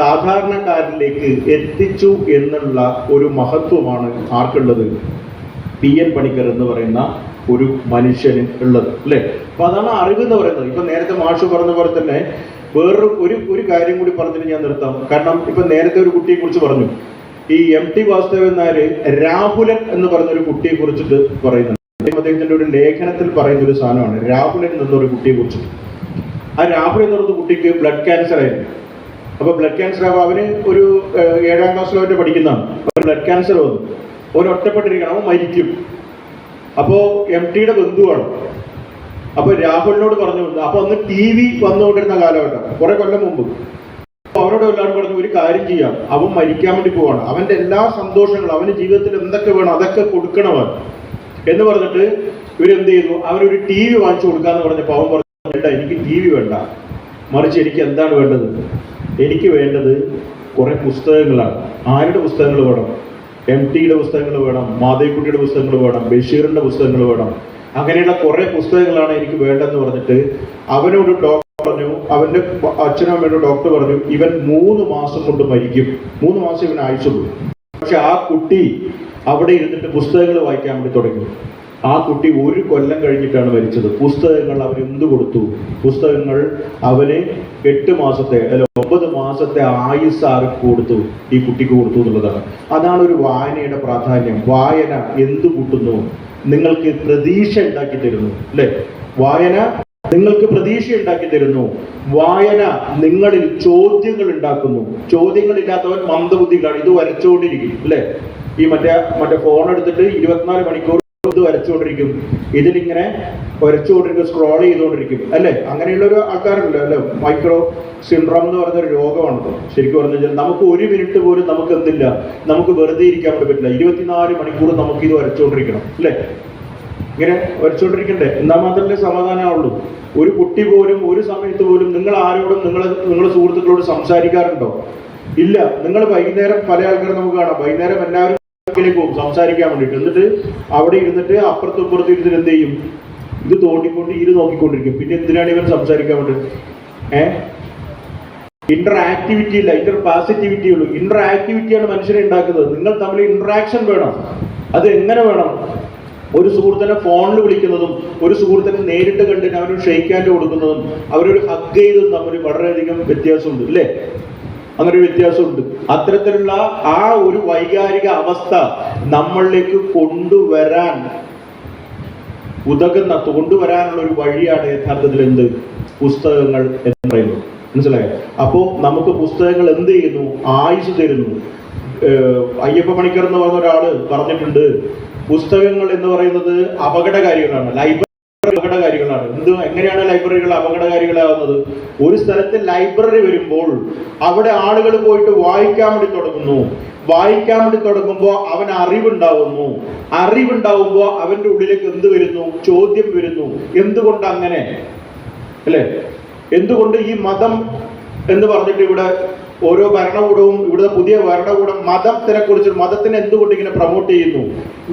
സാധാരണക്കാരിലേക്ക് എത്തിച്ചു എന്നുള്ള ഒരു മഹത്വമാണ് ആർക്കുള്ളത്? PN പണിക്കർ എന്ന് പറയുന്ന ഒരു മനുഷ്യന് ഉള്ളത്, അല്ലേ? അപ്പൊ അതാണ് അറിവ് എന്ന് പറയുന്നത്. ഇപ്പൊ നേരത്തെ മാഷ് പറഞ്ഞ പോലെ തന്നെ വേറൊരു ഒരു കാര്യം കൂടി പറഞ്ഞിട്ട് ഞാൻ നിർത്താം. കാരണം ഇപ്പൊ നേരത്തെ ഒരു കുട്ടിയെ കുറിച്ച് പറഞ്ഞു. ഈ MT വാസുദേവൻ നായർ രാഹുലൻ എന്ന് പറഞ്ഞൊരു കുട്ടിയെ കുറിച്ചിട്ട് പറയുന്നുണ്ട്. അദ്ദേഹത്തിന്റെ ഒരു ലേഖനത്തിൽ പറയുന്ന ഒരു സാധനമാണ് രാഹുലൻ എന്നൊരു കുട്ടിയെ കുറിച്ചിട്ട്. ആ രാഹുൽ എന്ന് പറയുന്ന കുട്ടിക്ക് ബ്ലഡ് ക്യാൻസർ ആയിരുന്നു. അപ്പൊ ബ്ലഡ് ക്യാൻസർ ആകുമ്പോൾ അവന് ഒരു 7ാം ക്ലാസ്സിലോ അവൻ്റെ പഠിക്കുന്നതാണ്. ബ്ലഡ് ക്യാൻസർ വന്നു. അവൻ ഒറ്റപ്പെട്ടിരിക്കണം, അവൻ മരിക്കും. അപ്പോ MTയുടെ ബന്ധുവാണ്. അപ്പൊ രാഹുലിനോട് പറഞ്ഞു, അപ്പൊ അന്ന് TV വന്നുകൊണ്ടിരുന്ന കാലഘട്ടം, കുറെ കൊല്ലം മുമ്പ്. അവരോട് എല്ലാവരും പറഞ്ഞു, ഒരു കാര്യം ചെയ്യാം, അവൻ മരിക്കാൻ വേണ്ടി പോവാണ്, അവന്റെ എല്ലാ സന്തോഷങ്ങളും, അവന് ജീവിതത്തിൽ എന്തൊക്കെ വേണം അതൊക്കെ കൊടുക്കണവൻ എന്ന് പറഞ്ഞിട്ട് ഇവരെന്ത് ചെയ്തു? അവരൊരു TV വാങ്ങിച്ചു കൊടുക്കാന്ന് പറഞ്ഞപ്പോൾ അവൻ പറഞ്ഞു, വേണ്ട, എനിക്ക് TV വേണ്ട, മറിച്ച് എനിക്ക് എന്താണ് വേണ്ടത്? എനിക്ക് വേണ്ടത് കുറെ പുസ്തകങ്ങളാണ്. ആരുടെ പുസ്തകങ്ങൾ വേണം? MTയുടെ പുസ്തകങ്ങൾ വേണം, മാധവിക്കുട്ടിയുടെ പുസ്തകങ്ങൾ വേണം, ബഷീറിന്റെ പുസ്തകങ്ങൾ വേണം. അങ്ങനെയുള്ള കുറെ പുസ്തകങ്ങളാണ് എനിക്ക് വേണ്ടെന്ന് പറഞ്ഞിട്ട് അവനോട് ഡോക്ടർ പറഞ്ഞു, അവന്റെ അച്ഛനും അമ്മയോട് ഡോക്ടർ പറഞ്ഞു, ഇവൻ 3 മാസം കൊണ്ട് മരിക്കും, 3 മാസം ഇവൻ ആയുസുള്ളൂ. പക്ഷെ ആ കുട്ടി അവിടെ ഇരുന്നിട്ട് പുസ്തകങ്ങൾ വായിക്കാൻ വേണ്ടി തുടങ്ങി. ആ കുട്ടി 1 കൊല്ലം കഴിഞ്ഞിട്ടാണ് മരിച്ചത്. പുസ്തകങ്ങൾ അവൻ എന്ത് കൊടുത്തു? പുസ്തകങ്ങൾ അവന് 8 മാസത്തെ അല്ല 9 മാസത്തെ ആയുസ് ആർക്ക് കൊടുത്തു? ഈ കുട്ടിക്ക് കൊടുത്തു എന്നുള്ളതാണ്. അതാണ് ഒരു വായനയുടെ പ്രാധാന്യം. വായന എന്ത് കൂട്ടുന്നു? നിങ്ങൾക്ക് പ്രതീക്ഷ ഉണ്ടാക്കി തരുന്നു, അല്ലെ? വായന നിങ്ങൾക്ക് പ്രതീക്ഷ ഉണ്ടാക്കി തരുന്നു. വായന നിങ്ങളിൽ ചോദ്യങ്ങൾ ഉണ്ടാക്കുന്നു. ചോദ്യങ്ങളില്ലാത്തവൻ മന്ദബുദ്ധികളാണ്. ഇത് വരച്ചുകൊണ്ടിരിക്കും, അല്ലെ? ഈ മറ്റേ ഫോൺ എടുത്തിട്ട് 24 മണിക്കൂർ ഇത് വരച്ചുകൊണ്ടിരിക്കും. ഇതിലിങ്ങനെ വരച്ചുകൊണ്ടിരിക്കും, സ്ക്രോൾ ചെയ്തുകൊണ്ടിരിക്കും, അല്ലെ? അങ്ങനെയുള്ള ഒരു ആൾക്കാരുണ്ട്, അല്ലെ? മൈക്രോ സിൻഡ്രോം എന്ന് പറഞ്ഞൊരു രോഗമാണ്. ശരിക്കും പറഞ്ഞു കഴിഞ്ഞാൽ നമുക്ക് 1 മിനിറ്റ് പോലും നമുക്ക് എന്തില്ല, നമുക്ക് വെറുതെ ഇരിക്കാൻ വേണ്ടി പറ്റില്ല. 24 മണിക്കൂർ നമുക്ക് ഇത് വരച്ചുകൊണ്ടിരിക്കണം, അല്ലെ? ഇങ്ങനെ വരച്ചുകൊണ്ടിരിക്കണ്ടേ? എന്നാൽ മാത്രമല്ലേ സമാധാനമാവുള്ളൂ. ഒരു കുട്ടി പോലും ഒരു സമയത്ത് പോലും നിങ്ങൾ ആരോടും നിങ്ങളുടെ സുഹൃത്തുക്കളോട് സംസാരിക്കാറുണ്ടോ? ഇല്ല. നിങ്ങൾ വൈകുന്നേരം പല ആൾക്കാരും നമുക്ക് കാണാം, വൈകുന്നേരം എല്ലാവരും പോകും സംസാരിക്കാൻ വേണ്ടിയിട്ട്. എന്നിട്ട് അവിടെ ഇരുന്നിട്ട് അപ്പുറത്തും ഇപ്പുറത്തും ഇരുന്നിട്ട് എന്ത് ചെയ്യും? ഇത് തോണ്ടിക്കൊണ്ട് നോക്കിക്കൊണ്ടിരിക്കും. പിന്നെ എന്തിനാണ് ഇവൻ സംസാരിക്കാൻ വേണ്ടി? ഇന്ററാക്ടിവിറ്റി ഇല്ല, ഇന്റർപാസിറ്റിവിറ്റി ഉള്ളൂ. ഇന്ററാക്ടിവിറ്റിയാണ് മനുഷ്യനെ ഉണ്ടാക്കുന്നത്. നിങ്ങൾ തമ്മിൽ ഇന്ററാക്ഷൻ വേണം. അത് എങ്ങനെ വേണം? ഒരു സുഹൃത്തിനെ ഫോണിൽ വിളിക്കുന്നതും ഒരു സുഹൃത്തിനെ നേരിട്ട് കണ്ടിട്ട് അവനൊരു ഷെയ്ക്ക് ഹാൻഡ് കൊടുക്കുന്നതും അവരൊരു ഹഗ് ചെയ്തതും തമ്മിൽ വളരെയധികം വ്യത്യാസമുണ്ട്, അല്ലേ? അങ്ങനെ ഒരു വ്യത്യാസമുണ്ട്. അത്തരത്തിലുള്ള ആ ഒരു വൈകാരിക അവസ്ഥ നമ്മളിലേക്ക് കൊണ്ടുവരാനുള്ള ഒരു വഴിയാണ് യഥാർത്ഥത്തിൽ എന്ത്? പുസ്തകങ്ങൾ എന്ന് പറയുന്നത്. മനസ്സിലായോ? അപ്പോൾ നമുക്ക് പുസ്തകങ്ങൾ എന്ത് ചെയ്യുന്നു? ആയുസ് തരുന്നു. അയ്യപ്പ പണിക്കർ എന്ന് പറഞ്ഞ ഒരാള് പറഞ്ഞിട്ടുണ്ട്, പുസ്തകങ്ങൾ എന്ന് പറയുന്നത് അപകടകാരികളാണ്, ലൈബ്രറി അപകടകാരികളാണ്. എങ്ങനെയാണ് ലൈബ്രറികൾ അപകടകാരികളാവുന്നത്? ഒരു സ്ഥലത്ത് ലൈബ്രറി വരുമ്പോൾ അവിടെ ആളുകൾ പോയിട്ട് വായിക്കാൻ വേണ്ടി തുടങ്ങുമ്പോൾ അവൻ അറിവുണ്ടാവുമ്പോൾ അവന്റെ ഉള്ളിലേക്ക് എന്ത് വരുന്നു? ചോദ്യം വരുന്നു. എന്തുകൊണ്ട് അങ്ങനെ, അല്ലെ? എന്തുകൊണ്ട് ഈ മതം എന്ന് പറഞ്ഞിട്ട് ഇവിടെ ഓരോ ഭരണകൂടവും, ഇവിടുത്തെ പുതിയ ഭരണകൂടം മതത്തിനെ എന്തുകൊണ്ട് ഇങ്ങനെ പ്രൊമോട്ട് ചെയ്യുന്നു?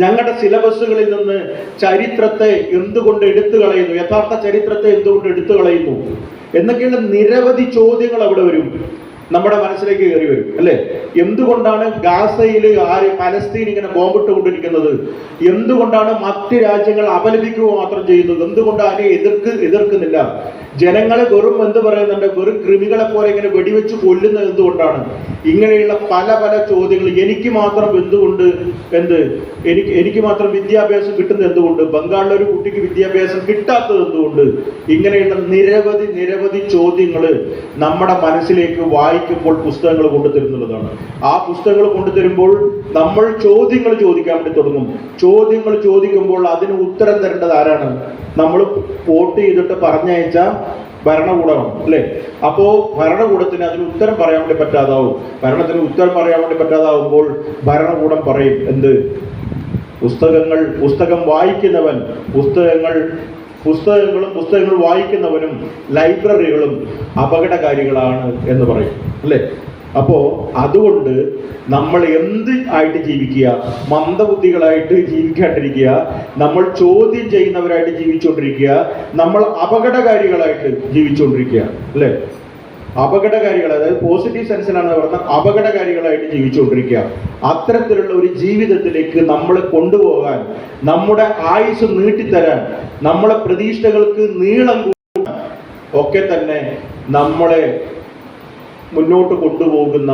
ഞങ്ങളുടെ സിലബസുകളിൽ നിന്ന് ചരിത്രത്തെ എന്തുകൊണ്ട് എടുത്തു കളയുന്നു? യഥാർത്ഥ ചരിത്രത്തെ എന്തുകൊണ്ട് എടുത്തു കളയുന്നു? എന്നൊക്കെയുള്ള നിരവധി ചോദ്യങ്ങൾ അവിടെ വരും, നമ്മുടെ മനസ്സിലേക്ക് കയറി വരും, അല്ലെ? എന്തുകൊണ്ടാണ് ഗാസയിൽ പലസ്തീൻ ഇങ്ങനെ ബോംബിട്ടുകൊണ്ടിരിക്കുന്നത്? എന്തുകൊണ്ടാണ് മറ്റ് രാജ്യങ്ങൾ അപലപിക്കുക മാത്രം ചെയ്യുന്നത്? എന്തുകൊണ്ട് അതിനെ എതിർക്കുന്നില്ല? ജനങ്ങളെ വെറും വെറും കൃമികളെ പോലെ ഇങ്ങനെ വെടിവെച്ച് കൊല്ലുന്നത് എന്തുകൊണ്ടാണ്? ഇങ്ങനെയുള്ള പല ചോദ്യങ്ങൾ. എനിക്ക് മാത്രം എനിക്ക് മാത്രം വിദ്യാഭ്യാസം കിട്ടുന്നത് എന്തുകൊണ്ട്? ബംഗാളിലെ ഒരു കുട്ടിക്ക് വിദ്യാഭ്യാസം കിട്ടാത്തത് എന്തുകൊണ്ട്? ഇങ്ങനെയുള്ള നിരവധി ചോദ്യങ്ങൾ നമ്മുടെ മനസ്സിലേക്ക് വായിക്കുമ്പോൾ പുസ്തകങ്ങൾ കൊണ്ടുതരുന്നുള്ളതാണ്. ആ പുസ്തകങ്ങൾ കൊണ്ടുതരുമ്പോൾ നമ്മൾ ചോദ്യങ്ങൾ ചോദിക്കാൻ വേണ്ടി തുടങ്ങും. ചോദ്യങ്ങൾ ചോദിക്കുമ്പോൾ അതിന് ഉത്തരം തരേണ്ടത് ആരാണ്? നമ്മൾ വോട്ട് ചെയ്തിട്ട് പറഞ്ഞയച്ച ഭരണകൂടമാണ്, അല്ലേ? അപ്പോൾ ഭരണകൂടത്തിന് അതിന് ഉത്തരം പറയാൻ വേണ്ടി പറ്റാതാവും. ഭരണത്തിന് ഉത്തരം പറയാൻ വേണ്ടി പറ്റാതാവുമ്പോൾ ഭരണകൂടം പറയും എന്ത്? പുസ്തകം വായിക്കുന്നവൻ, പുസ്തകങ്ങൾ വായിക്കുന്നവനും ലൈബ്രറികളും അപകടകാരികളാണ് എന്ന് പറയും, അല്ലേ? അപ്പോൾ അതുകൊണ്ട് നമ്മൾ എന്ത് ആയിട്ട് ജീവിക്കുക? മന്ദബുദ്ധികളായിട്ട് ജീവിക്കാണ്ടിരിക്കുക, നമ്മൾ ചോദ്യം ചെയ്യുന്നവരായിട്ട് ജീവിച്ചുകൊണ്ടിരിക്കുക, നമ്മൾ അപകടകാരികളായിട്ട് ജീവിച്ചുകൊണ്ടിരിക്കുക, അല്ലേ? അപകടകാരികൾ, അതായത് പോസിറ്റീവ് സെൻസിലാണ് പറഞ്ഞ അപകടകാരികളായിട്ട് ജീവിച്ചുകൊണ്ടിരിക്കുക. അത്തരത്തിലുള്ള ഒരു ജീവിതത്തിലേക്ക് നമ്മളെ കൊണ്ടുപോകാൻ, നമ്മുടെ ആയുസ് നീട്ടിത്തരാൻ, നമ്മളെ പ്രതീക്ഷകൾക്ക് നീളം കൂട്ടാൻ ഒക്കെ തന്നെ നമ്മളെ മുന്നോട്ട് കൊണ്ടുപോകുന്ന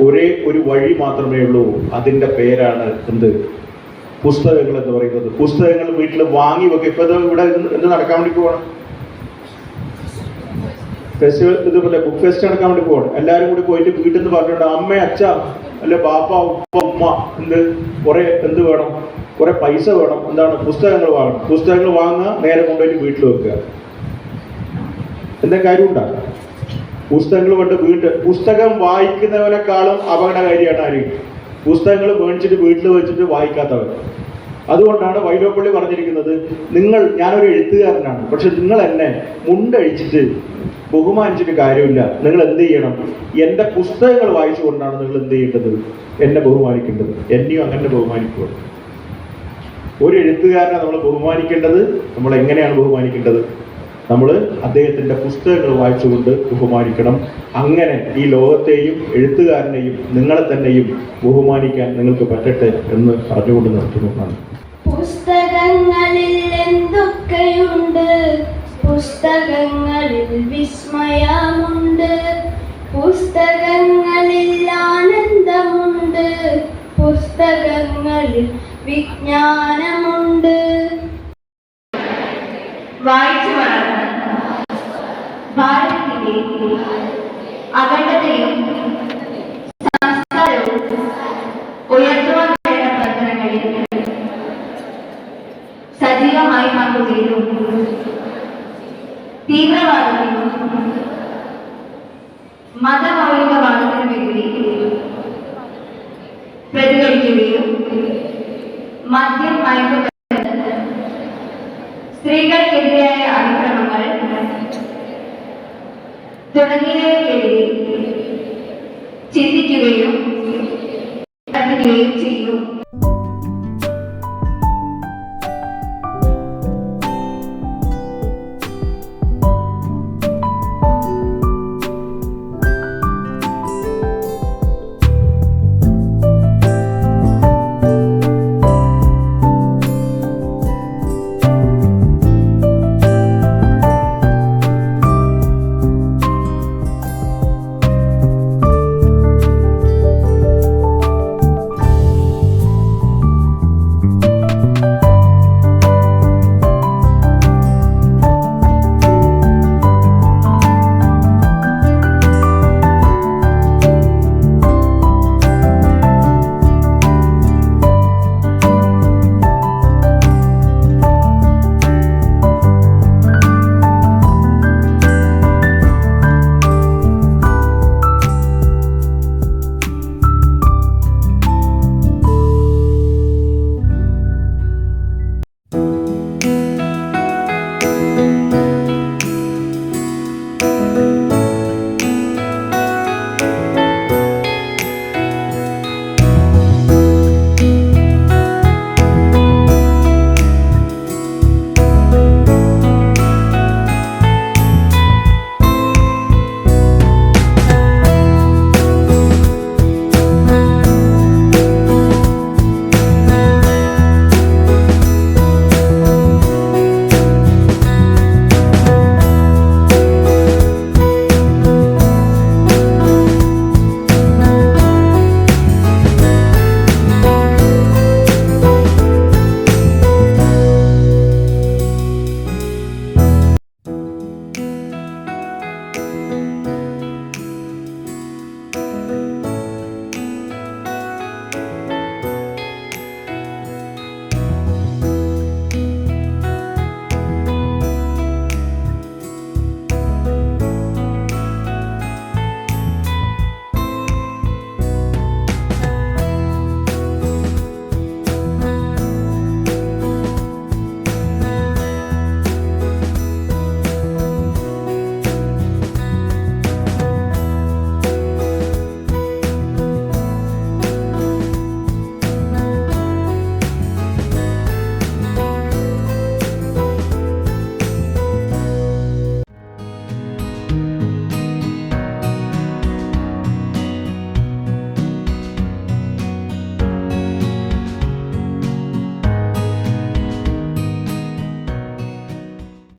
ഒരേ ഒരു വഴി മാത്രമേ ഉള്ളൂ. അതിൻ്റെ പേരാണ് എന്ത്? പുസ്തകങ്ങൾ എന്ന് പറയുന്നത്. പുസ്തകങ്ങൾ വീട്ടിൽ വാങ്ങി വെക്കുക. ഇപ്പൊ ഇവിടെ എന്ത് നടക്കാൻ വേണ്ടി പോകണം? ഫെസ്റ്റിവൽ, ഇതുപോലെ ബുക്ക് ഫെസ്റ്റ് നടക്കാൻ വേണ്ടി പോകണം. എല്ലാവരും കൂടി പോയിട്ട് വീട്ടിൽ നിന്ന് പറഞ്ഞിട്ടുണ്ട്, അമ്മ, അച്ഛ, അല്ലെ ബാപ്പ, ഉപ്പ, ഉമ്മ, കുറെ എന്ത് വേണം? കുറെ പൈസ വേണം. എന്താണ്? പുസ്തകങ്ങൾ വാങ്ങണം. പുസ്തകങ്ങൾ വാങ്ങുക, നേരെ കൊണ്ടുപോയിട്ട് വീട്ടിൽ വെക്കുക. എന്താ കാര്യം ഉണ്ടാകുക? പുസ്തകങ്ങൾ കൊണ്ട് പുസ്തകം വായിക്കുന്നവനെക്കാളും അപകടകാരിയാണ് ആര്? പുസ്തകങ്ങൾ മേടിച്ചിട്ട് വീട്ടിൽ വെച്ചിട്ട് വായിക്കാത്തവർ. അതുകൊണ്ടാണ് വൈലോപ്പള്ളി പറഞ്ഞിരിക്കുന്നത്, ഞാനൊരു എഴുത്തുകാരനാണ്, പക്ഷെ നിങ്ങൾ എന്നെ മുണ്ടഴിച്ചിട്ട് ബഹുമാനിച്ചിട്ട് കാര്യമില്ല. നിങ്ങൾ എന്ത് ചെയ്യണം? എൻ്റെ പുസ്തകങ്ങൾ വായിച്ചുകൊണ്ടാണ് നിങ്ങൾ എന്ത് ചെയ്യേണ്ടത്? എന്നെ ബഹുമാനിക്കേണ്ടത്. എന്നെയും അങ്ങനെ ബഹുമാനിക്കുക. ഒരു എഴുത്തുകാരനെ നമ്മൾ ബഹുമാനിക്കേണ്ടത് നമ്മൾ എങ്ങനെയാണ് ബഹുമാനിക്കേണ്ടത്? നമ്മൾ അദ്ദേഹത്തിൻ്റെ പുസ്തകങ്ങൾ വായിച്ചുകൊണ്ട് ബഹുമാനിക്കണം. അങ്ങനെ ഈ ലോകത്തെയും എഴുത്തുകാരനെയും നിങ്ങളെ തന്നെയും ബഹുമാനിക്കാൻ നിങ്ങൾക്ക് പറ്റട്ടെ എന്ന് പറഞ്ഞുകൊണ്ട് നിർത്തുന്നതാണ്. പുസ്തകങ്ങളിൽ എന്തൊക്കെയുണ്ട്? പുസ്തകങ്ങളിൽ വിസ്മയമുണ്ട്, പുസ്തകങ്ങളിൽ ആനന്ദമുണ്ട്, പുസ്തകങ്ങളിൽ വിജ്ഞാനമുണ്ട്. വായിച്ചു വളർന്ന് ഭാരതത്തിലെ അഖണ്ഡതയും സംസ്കാരവും ഉയർത്തുവാൻ വേണ്ട പ്രവർത്തനങ്ങളിൽ സജീവമായി പങ്കുചേരും. തീവ്രവാദത്തിനും മതമൗലികവാദത്തിനുമെതിരെ പ്രതികരിക്കുകയും മദ്യം, മയക്കുമരുന്ന്, സ്ത്രീകൾക്കെതിരായ അതിക്രമങ്ങൾ തുടങ്ങിയവയ്ക്കെതിരെ ചിന്തിക്കുകയും